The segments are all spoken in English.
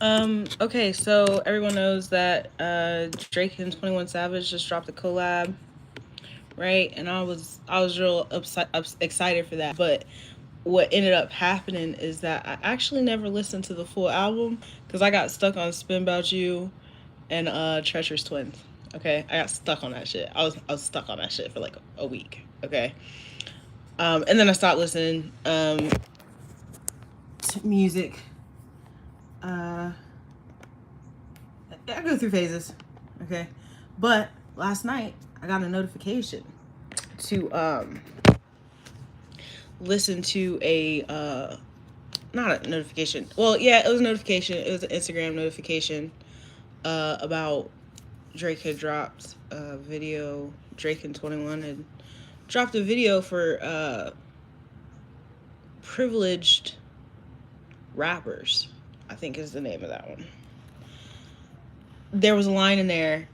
Okay, so everyone knows that Drake and 21 Savage just dropped a collab, right? And I was real excited for that. But what ended up happening is that I actually never listened to the full album because I got stuck on Spin About You and Treacherous Twins. Okay, I got stuck on that shit. I was stuck on that shit for like a week. Okay, and then I stopped listening to music. Uh, I go through phases. Okay, but last night I got a notification to listen to a not a notification. Well, yeah, it was a notification. It was an Instagram notification about Drake had dropped a video. Drake and 21 had dropped a video for privileged rappers. I think is the name of that one. There was a line in there,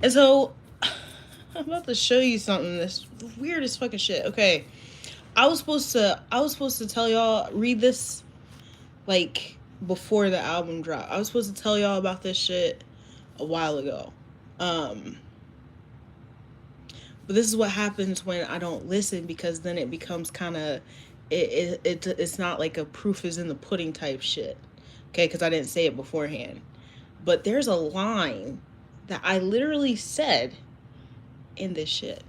and so I'm about to show you something. This weird as fucking shit. Okay, I was supposed to tell y'all read this like before the album dropped. I was supposed to tell y'all about this shit a while ago. Um, but this is what happens when I don't listen because then it becomes kind of it's not like a proof is in the pudding type shit. Okay, because I didn't say it beforehand. But there's a line that I literally said in this shit.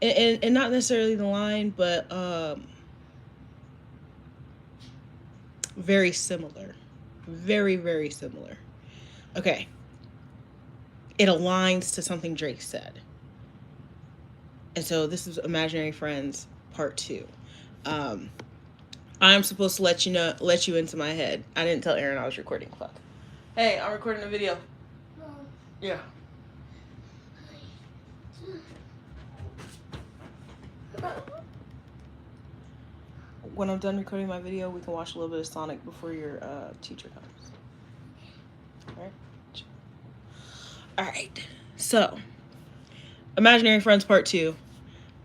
And not necessarily the line, but very similar. Very, very similar. Okay. It aligns to something Drake said. And so this is Imaginary Friends Part 2. Um, I'm supposed to let you into my head. I didn't tell Aaron I was recording. Fuck. Hey, I'm recording a video. Yeah. When I'm done recording my video, we can watch a little bit of Sonic before your teacher comes. All right. All right. So, Imaginary Friends Part 2.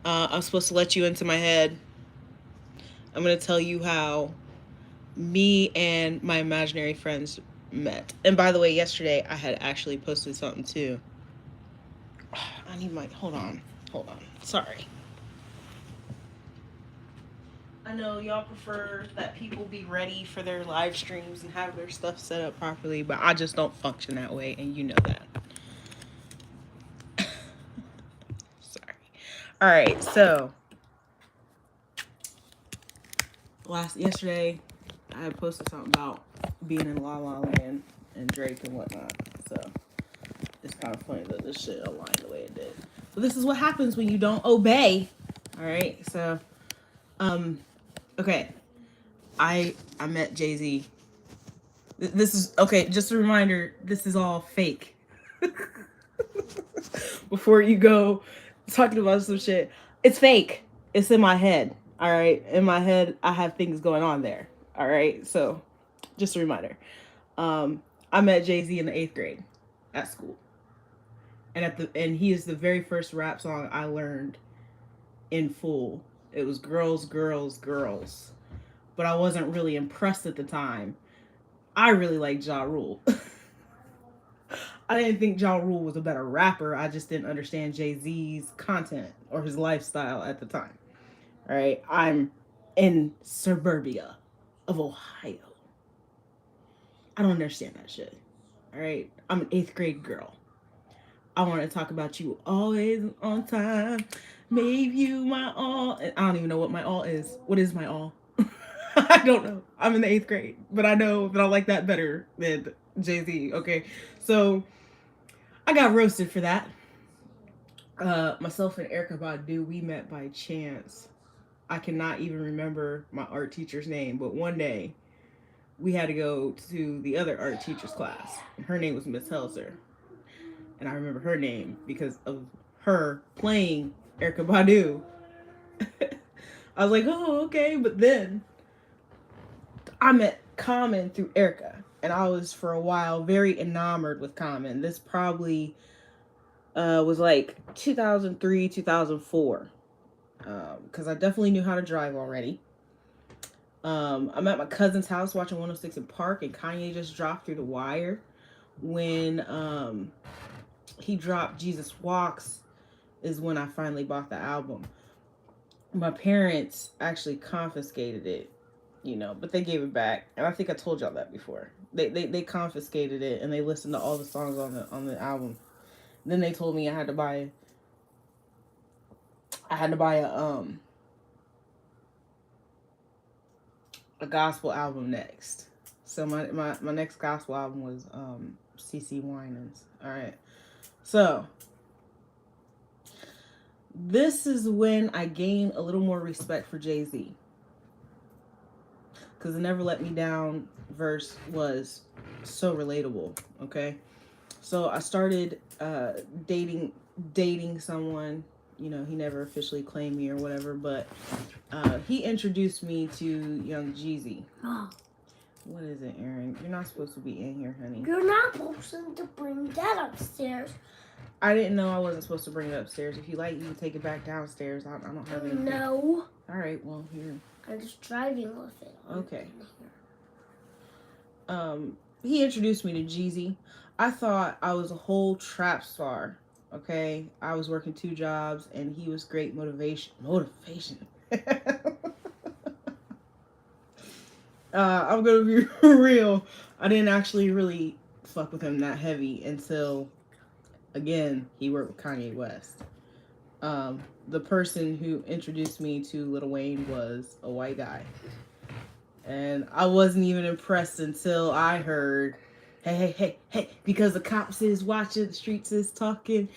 I'm supposed to let you into my head. I'm going to tell you how me and my imaginary friends met. And by the way, yesterday I had actually posted something too. I need my. Hold on. Hold on. Sorry. I know y'all prefer that people be ready for their live streams and have their stuff set up properly, but I just don't function that way, and you know that. Sorry. All right, so yesterday I had posted something about being in La La Land and Drake and whatnot. So it's kind of funny that this shit aligned the way it did. So this is what happens when you don't obey. All right. So, okay. I met Jay-Z. This is okay. Just a reminder. This is all fake. Before you go talking about some shit, it's fake. It's in my head. All right. In my head, I have things going on there. All right. So, just a reminder. I met Jay-Z in the 8th grade at school. And he is the very first rap song I learned in full. It was Girls, Girls, Girls. But I wasn't really impressed at the time. I really liked Ja Rule. I didn't think Ja Rule was a better rapper. I just didn't understand Jay-Z's content or his lifestyle at the time. All right. I'm in suburbia of Ohio. I don't understand that shit. All right. I'm an 8th grade girl. I want to talk about you always on time. Made you my all. And I don't even know what my all is. What is my all? I don't know. I'm in the 8th grade, but I know that I like that better than Jay-Z. Okay, so I got roasted for that. Myself and Erica Badu, we met by chance. I cannot even remember my art teacher's name, but one day we had to go to the other art teacher's class. Her name was Miss Helser, and I remember her name because of her playing Erica Badu. I was like, oh, okay, but then I met Common through Erica, and I was for a while very enamored with Common. This probably was like 2003, 2004, because I definitely knew how to drive already. I'm at my cousin's house watching 106 in Park, and Kanye just dropped Through the Wire. When he dropped Jesus Walks, is when I finally bought the album. My parents actually confiscated it, but they gave it back, and I think I told y'all that before. They confiscated it, and they listened to all the songs on the album. Then they told me I had to buy a gospel album next. So my next gospel album was CC Winans. All right. So this is when I gained a little more respect for Jay-Z. Because the Never Let Me Down verse was so relatable. Okay. So I started dating someone. He never officially claimed me or whatever, but he introduced me to Young Jeezy. Oh. What is it, Aaron? You're not supposed to be in here, honey. You're not supposed to bring that upstairs. I didn't know I wasn't supposed to bring it upstairs. If you like, you can take it back downstairs. I don't have anything. No. All right, well, here. I'm just driving with it. Okay. He introduced me to Jeezy. I thought I was a whole trap star. Okay, I was working 2 jobs, and he was great motivation. I'm gonna be real. I didn't actually really fuck with him that heavy until, again, he worked with Kanye West. The person who introduced me to Lil Wayne was a white guy. And I wasn't even impressed until I heard, hey, because the cops is watching, the streets is talking,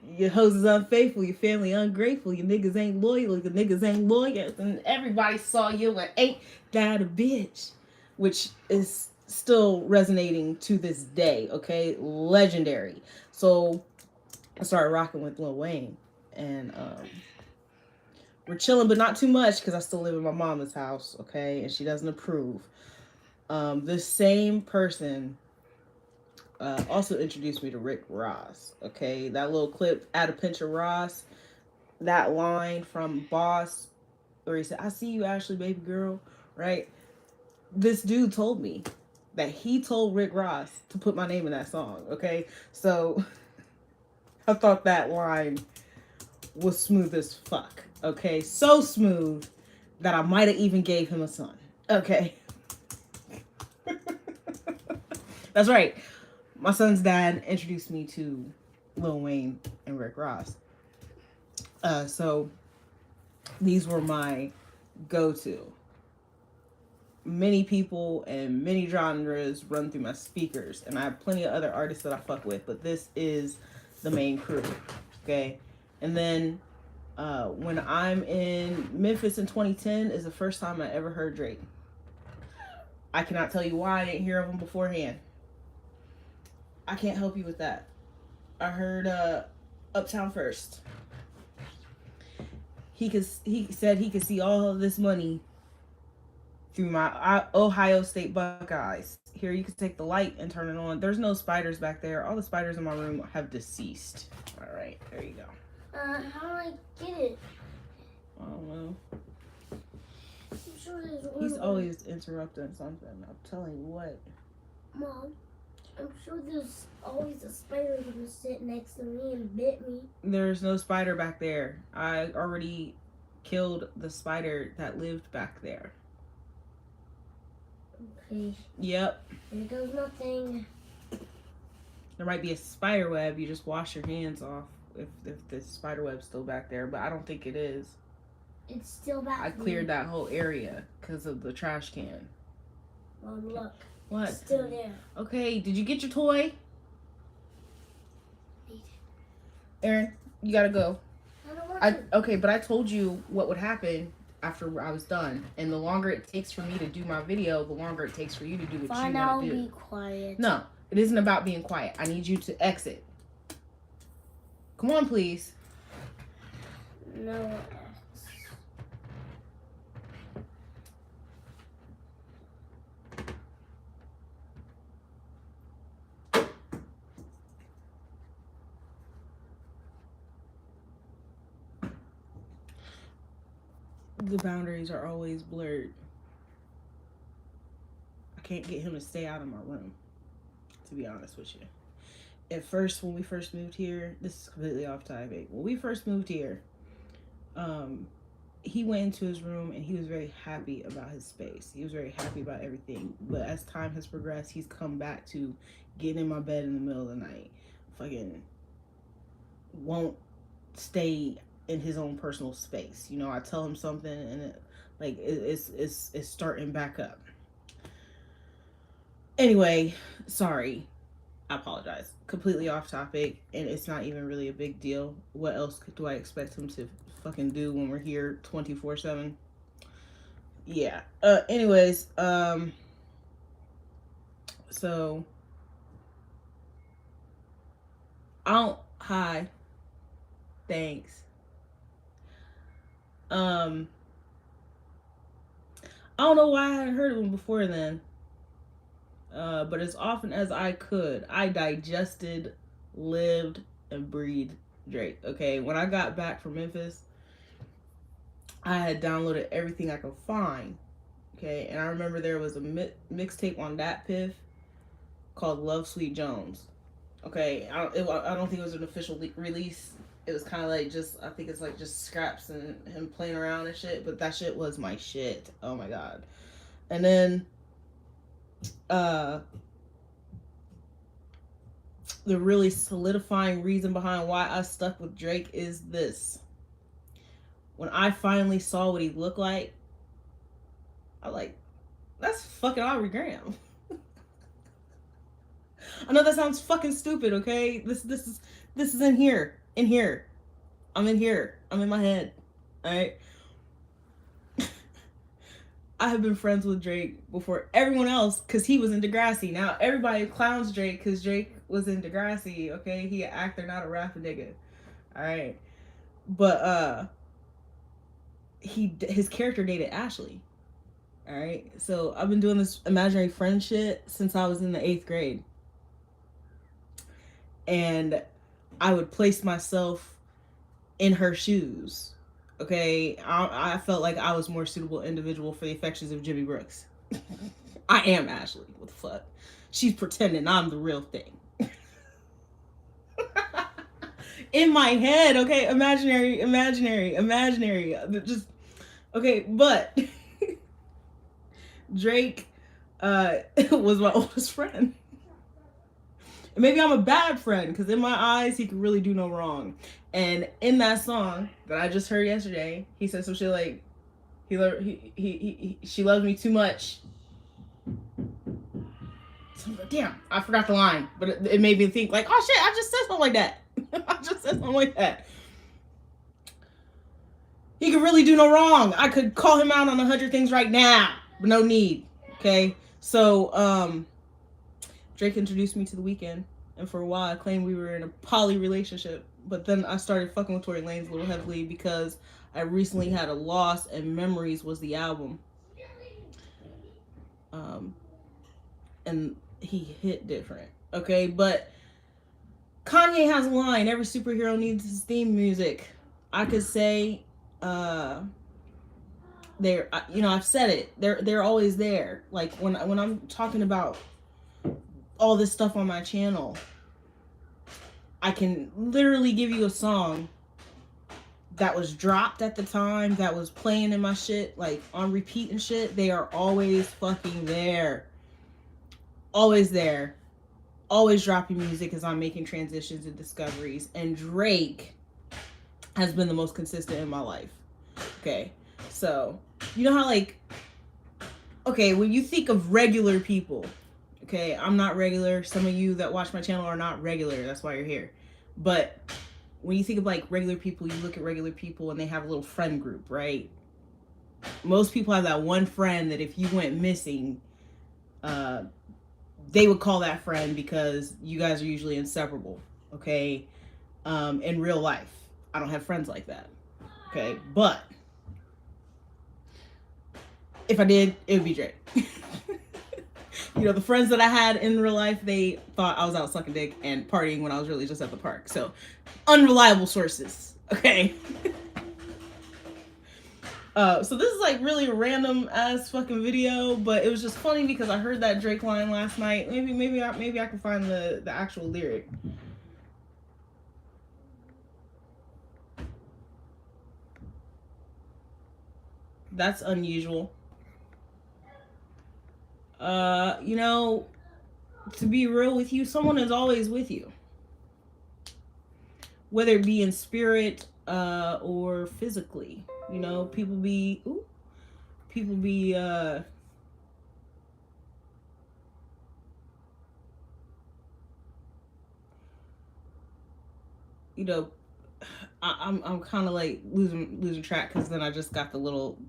your hoes is unfaithful, your family ungrateful, your niggas ain't loyal, your niggas ain't loyal, and everybody saw you and ain't that a bitch, which is still resonating to this day, okay? Legendary. So I started rocking with Lil Wayne, and we're chilling, but not too much because I still live in my mama's house, okay? And she doesn't approve. This same person also introduced me to Rick Ross, okay? That little clip, Add a Pinch of Ross, that line from Boss, where he said, I see you, Ashley, baby girl, right? This dude told me that he told Rick Ross to put my name in that song, okay? So I thought that line was smooth as fuck. Okay, so smooth that I might have even gave him a son. Okay. That's right. My son's dad introduced me to Lil Wayne and Rick Ross. So these were my go-to. Many people and many genres run through my speakers, and I have plenty of other artists that I fuck with, but this is the main crew. Okay. And then when I'm in Memphis in 2010 is the first time I ever heard Drake. I cannot tell you why I didn't hear of him beforehand. I can't help you with that. I heard Uptown first. He said he could see all of this money through my Ohio State Buckeyes. Here, you can take the light and turn it on. There's no spiders back there. All the spiders in my room have deceased. All right, there you go. How do I get it? I don't know. I'm sure there's one. He's always interrupting something. I'm telling you what. Mom, I'm sure there's always a spider gonna sit next to me and bit me. There's no spider back there. I already killed the spider that lived back there. Okay. Yep. There goes nothing. There might be a spider web. You just wash your hands off if the spider web's still back there, but I don't think it is. It's still back there. I cleared that whole area because of the trash can. Mom, look. What? It's still there. Okay, did you get your toy? Aaron, you gotta go. I don't want to. Okay, but I told you what would happen after I was done. And the longer it takes for me to do my video, the longer it takes for you to do what you want to do. Fine, I'll be quiet. No, it isn't about being quiet. I need you to exit. Come on, please. No. The boundaries are always blurred. can't get him to stay out of my room, to be honest with you. At first, when we first moved here, this is completely off topic. When we first moved here, um, he went into his room and he was very happy about his space. He was very happy about everything. But as time has progressed, he's come back to getting in my bed in the middle of the night. Fucking won't stay in his own personal space. You know, I tell him something and it's starting back up. Anyway, sorry. I apologize. Completely off topic, and it's not even really a big deal. What else do I expect him to fucking do when we're here 24/7? Yeah. Anyways, so I don't. Hi. Thanks. Um, I don't know why I hadn't heard of him before then. But as often as I could, I digested, lived, and breathed Drake. Okay, when I got back from Memphis, I had downloaded everything I could find. Okay, and I remember there was a mixtape on that Piff called Love Sweet Jones. Okay, I don't think it was an official release. It was kind of like just, I think it's like just scraps and him playing around and shit, but that shit was my shit. Oh my god. And then uh the really solidifying reason behind why I stuck with Drake is this. When I finally saw what he looked like, I like, that's fucking Aubrey Graham. I know that sounds fucking stupid, okay? This is in here. In here. I'm in here. I'm in my head. Alright? I have been friends with Drake before everyone else because he was in Degrassi. Now everybody clowns Drake because Drake was in Degrassi, okay? He an actor, not a rapper nigga. Alright. But his character dated Ashley. Alright? So I've been doing this imaginary friend shit since I was in the 8th grade. And I would place myself in her shoes. Okay, I felt like I was more suitable individual for the affections of Jimmy Brooks. I am Ashley. What the fuck? She's pretending I'm the real thing. In my head, okay, imaginary. Just okay, but Drake was my oldest friend. And maybe I'm a bad friend because in my eyes he could really do no wrong. And in that song that I just heard yesterday, he said some shit like, she loves me too much. So, damn, I forgot the line, but it made me think like, oh shit, I just said something like that. I just said something like that. He could really do no wrong. I could call him out on 100 things right now, but no need. Okay, so Drake introduced me to The Weeknd, and for a while I claimed we were in a poly relationship. But then I started fucking with Tory Lanez a little heavily because I recently had a loss, and Memories was the album. And he hit different. Okay, but Kanye has a line: every superhero needs his theme music. I could say, they're, I've said it. They're always there. Like when I'm talking about all this stuff on my channel, I can literally give you a song that was dropped at the time, that was playing in my shit, like on repeat and shit. They are always fucking there. Always there. Always dropping music as I'm making transitions and discoveries. And Drake has been the most consistent in my life. Okay. So, you know how like, okay, when you think of regular people, okay, I'm not regular. Some of you that watch my channel are not regular. That's why you're here. But when you think of like regular people, you look at regular people and they have a little friend group, right? Most people have that one friend that if you went missing, they would call that friend because you guys are usually inseparable, okay? In real life, I don't have friends like that, okay? But if I did, it would be Drake. You know, the friends that I had in real life, they thought I was out sucking dick and partying when I was really just at the park. So, unreliable sources, okay? So this is like really a random ass fucking video, but it was just funny because I heard that Drake line last night. Maybe I can find the actual lyric. That's unusual. You know, to be real with you, someone is always with you, whether it be in spirit or physically. You know, people be you know, I'm kind of like losing track because then I just got the little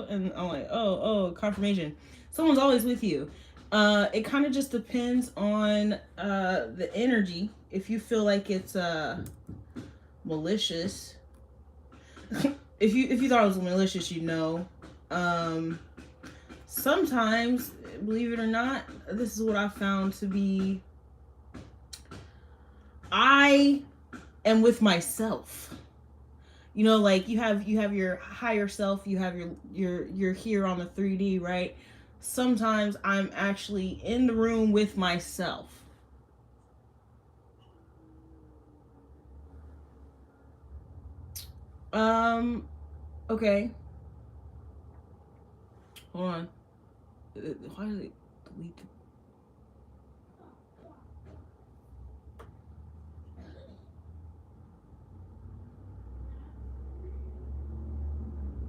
and I'm like, oh, confirmation. Someone's always with you. It kind of just depends on the energy. If you feel like it's malicious, if you thought it was malicious, you know. Um, Sometimes, believe it or not, this is what I found to be. I am with myself. You know, like you have your higher self, you have your here on the 3D, right? Sometimes I'm actually in the room with myself. Um, okay. Hold on. Why did it delete the...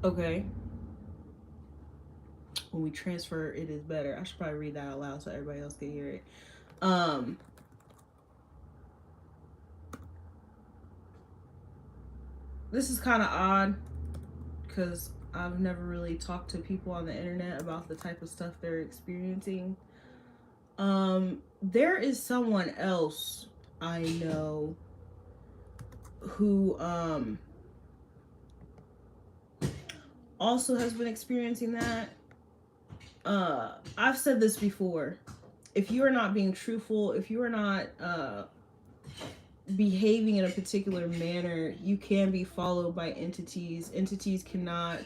Okay. When we transfer, it is better. I should probably read that out loud so everybody else can hear it. Um, this is kind of odd because I've never really talked to people on the internet about the type of stuff they're experiencing. There is someone else I know who also has been experiencing that. I've said this before. If you are not being truthful, if you are not behaving in a particular manner, you can be followed by entities. Entities cannot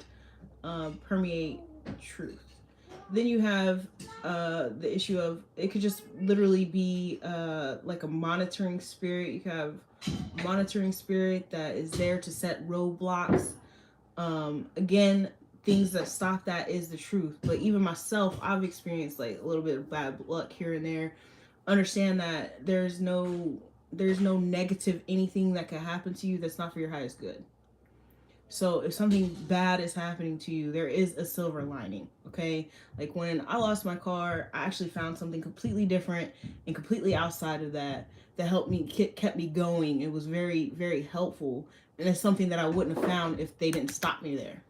permeate truth. Then you have the issue of it could just literally be like a monitoring spirit. You have monitoring spirit that is there to set roadblocks. Again, things that stop that is the truth. But even myself, I've experienced like a little bit of bad luck here and there. Understand that there's no negative anything that can happen to you that's not for your highest good. So if something bad is happening to you, there is a silver lining, okay? Like when I lost my car, I actually found something completely different and completely outside of that helped me, kept me going. It was very, very helpful. And it's something that I wouldn't have found if they didn't stop me there.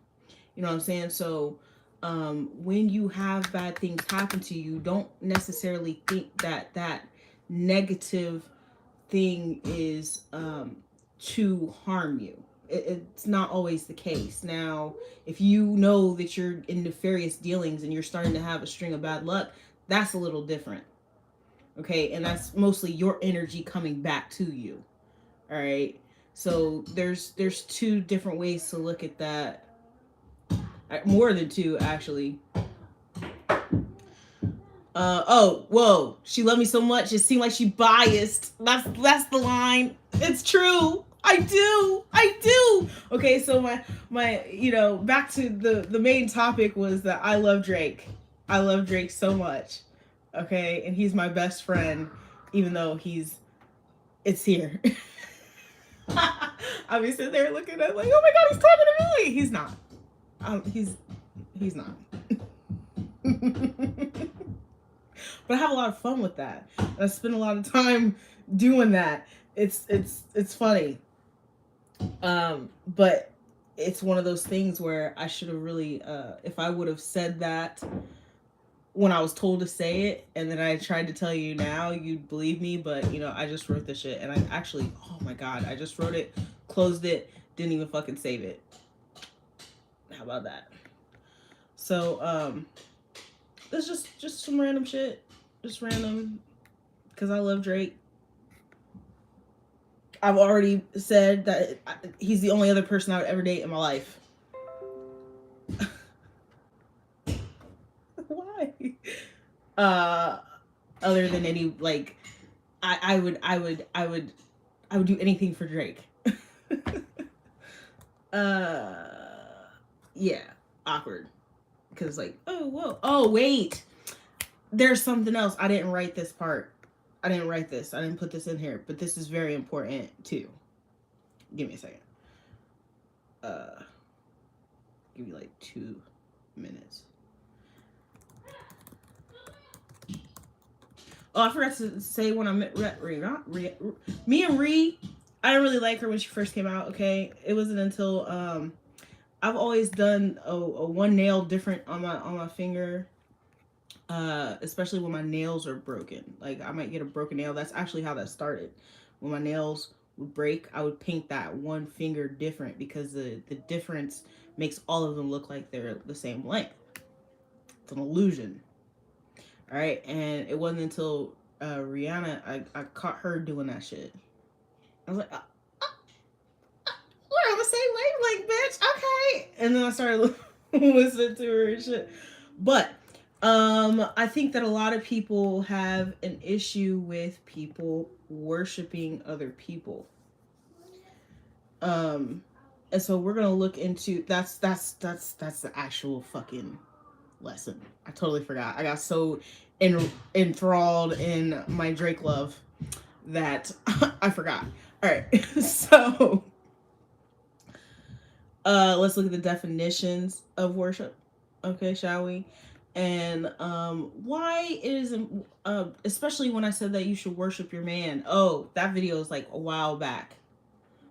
You know what I'm saying? So when you have bad things happen to you, don't necessarily think that that negative thing is to harm you. It's not always the case. Now, if you know that you're in nefarious dealings and you're starting to have a string of bad luck, that's a little different. Okay, and that's mostly your energy coming back to you. All right. So there's two different ways to look at that. More than two, actually. Oh, whoa. She loved me so much, it seemed like she biased. That's the line. It's true. I do. Okay, so my back to the main topic was that I love Drake. I love Drake so much. Okay, and he's my best friend, even though it's here. I'll be sitting there looking at like, oh my god, he's talking to me. He's not. He's not. But I have a lot of fun with that. I spend a lot of time doing that. It's funny. But it's one of those things where I should have really if I would have said that when I was told to say it and then I tried to tell you now, you'd believe me, but I just wrote this shit and I actually, oh my god, I just wrote it, closed it, didn't even fucking save it. How about that? So it's just some random shit. Just random because I love Drake. I've already said that he's the only other person I would ever date in my life. Uh, other than any like, I would do anything for Drake. uh, yeah, awkward. Because like, oh whoa, oh wait, there's something else. I didn't write this part. I didn't write this. I didn't put this in here, but this is very important too. Give me a second. Uh, give you like 2 minutes. Oh, I forgot to say when I met me and Ree. I didn't really like her when she first came out. Okay, it wasn't until I've always done a one nail different on my finger, especially when my nails are broken. Like I might get a broken nail. That's actually how that started. When my nails would break, I would paint that one finger different because the difference makes all of them look like they're the same length. It's an illusion. All right, and it wasn't until Rihanna I caught her doing that shit. I was like, we're on the same wavelength, bitch. Okay, and then I started listening to her and shit. But I think that a lot of people have an issue with people worshiping other people. Um, and so we're gonna look into that's the actual fucking lesson. I totally forgot. I got so enthralled in my Drake love that I forgot. All right, so let's look at the definitions of worship. Okay, shall we? And why is especially when I said that you should worship your man. Oh, that video is like a while back,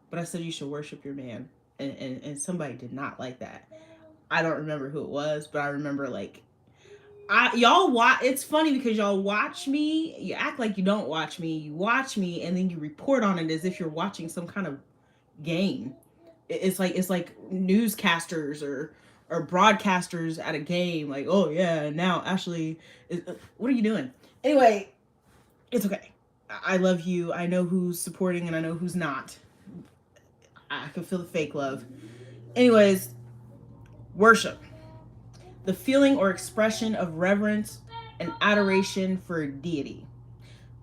but I said you should worship your man, and somebody did not like that. I don't remember who it was, but I remember like y'all watch. It's funny because y'all watch me. You act like you don't watch me. You watch me, and then you report on it as if you're watching some kind of game. It's like newscasters or broadcasters at a game. Like, oh yeah, now Ashley, what are you doing? Anyway, it's okay. I love you. I know who's supporting and I know who's not. I can feel the fake love. Anyways, worship. The feeling or expression of reverence and adoration for a deity.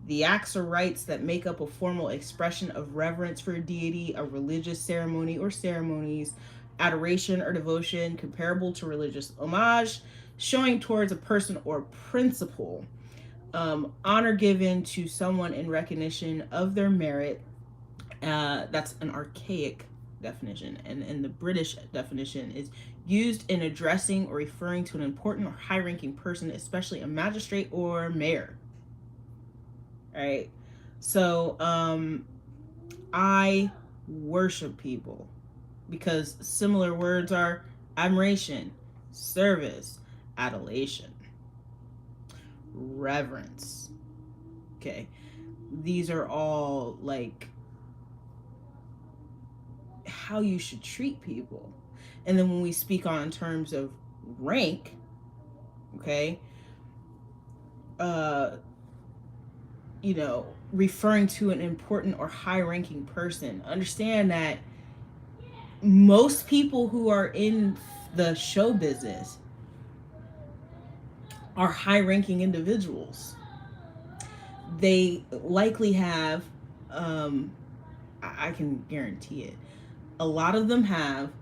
The acts or rites that make up a formal expression of reverence for a deity, a religious ceremony or ceremonies, adoration or devotion comparable to religious homage, showing towards a person or principle, honor given to someone in recognition of their merit. That's an archaic definition, and the British definition is used in addressing or referring to an important or high-ranking person, especially a magistrate or mayor. All right, so I worship people because similar words are admiration, service, adulation, reverence. Okay, these are all like how you should treat people. And then when we speak on terms of rank, okay, uh, referring to an important or high ranking person, understand that most people who are in the show business are high ranking individuals. They likely have, I can guarantee it, a lot of them have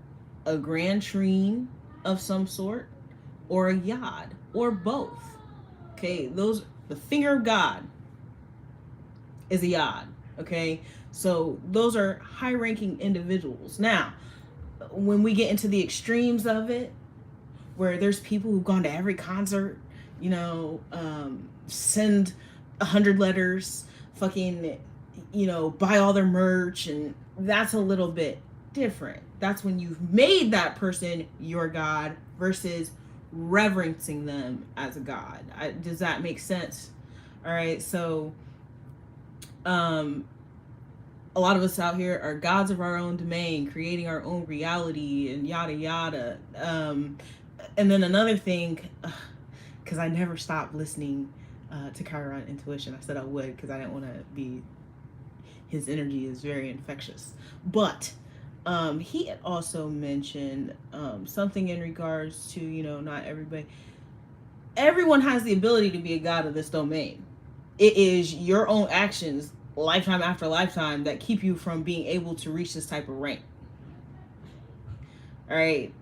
a grand trine of some sort or a yod or both. Okay, the finger of God is a yod. Okay, so those are high ranking individuals. Now, when we get into the extremes of it, where there's people who've gone to every concert, send 100 letters, fucking, buy all their merch, and that's a little bit different. That's when you've made that person your God versus reverencing them as a God. Does that make sense? All right, so a lot of us out here are gods of our own domain, creating our own reality and yada yada. And then another thing, because I never stopped listening to Chiron Intuition. I said I would because I didn't want to be. His energy is very infectious, but he had also mentioned something in regards to not everybody. everyone has the ability to be a god of this domain. It is your own actions, lifetime after lifetime, that keep you from being able to reach this type of rank. All right.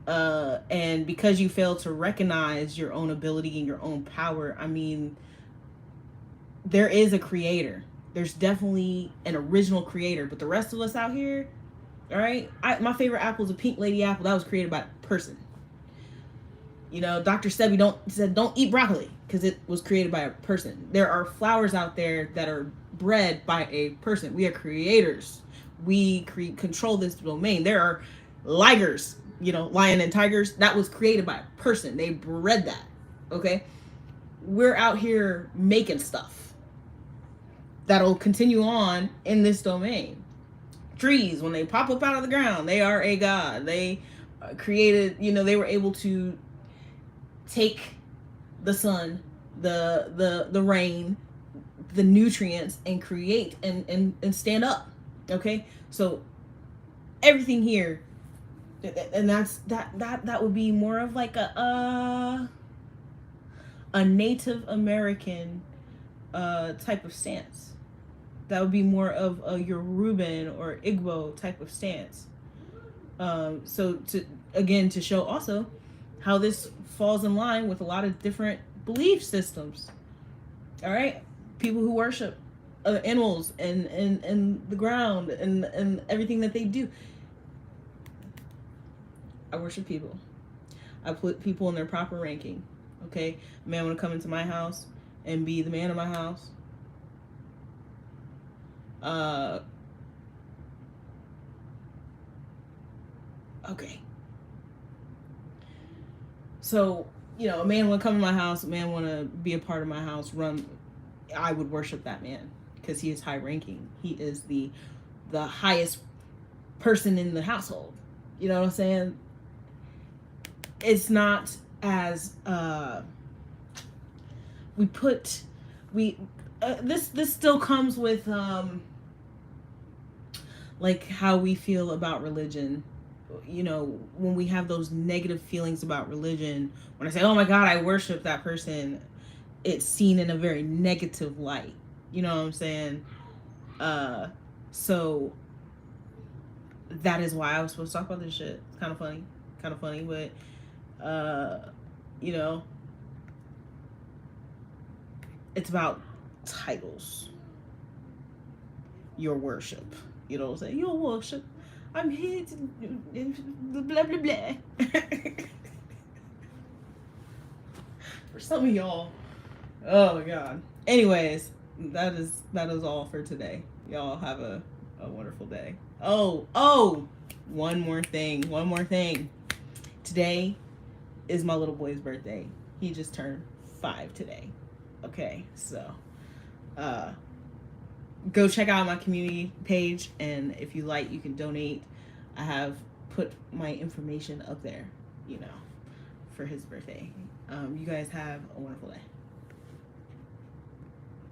And because you fail to recognize your own ability and your own power, I mean, there is a creator. There's definitely an original creator, but the rest of us out here, all right. My favorite apple is a pink lady apple that was created by a person. You know, Dr. Sebi said don't eat broccoli because it was created by a person. There are flowers out there that are bred by a person. We are creators. We control this domain. There are ligers, you know, lion and tigers. That was created by a person. They bred that. Okay, we're out here making stuff that'll continue on in this domain. Trees, when they pop up out of the ground, they are a god. They created, you know, they were able to take the sun, the rain, the nutrients, and create and stand up. Okay, so everything here, and that would be more of like a Native American type of stance. That would be more of a Yoruban or Igbo type of stance. So to show also how this falls in line with a lot of different belief systems. All right, people who worship animals and the ground and everything that they do. I worship people. I put people in their proper ranking. Okay, a man want to come into my house and be the man of my house. Okay. So, you know, a man want to come to my house, a man want to be a part of my house, I would worship that man because he is high ranking. He is the highest person in the household. You know what I'm saying? It's not as this still comes with like how we feel about religion. You know, when we have those negative feelings about religion, when I say, oh my god, I worship that person, it's seen in a very negative light. You know what I'm saying? So that is why I was supposed to talk about this shit. It's kind of funny, but you know, it's about titles. Your worship. You know what I'm saying? Your worship. I'm here to blah blah blah. For some of y'all, oh my god. Anyways, that is all for today. Y'all have a wonderful day. Oh, one more thing. Today is my little boy's birthday. He just turned 5 today. Okay, so go check out my community page, and if you like, you can donate. I have put my information up there, you know, for his birthday. You guys have a wonderful day.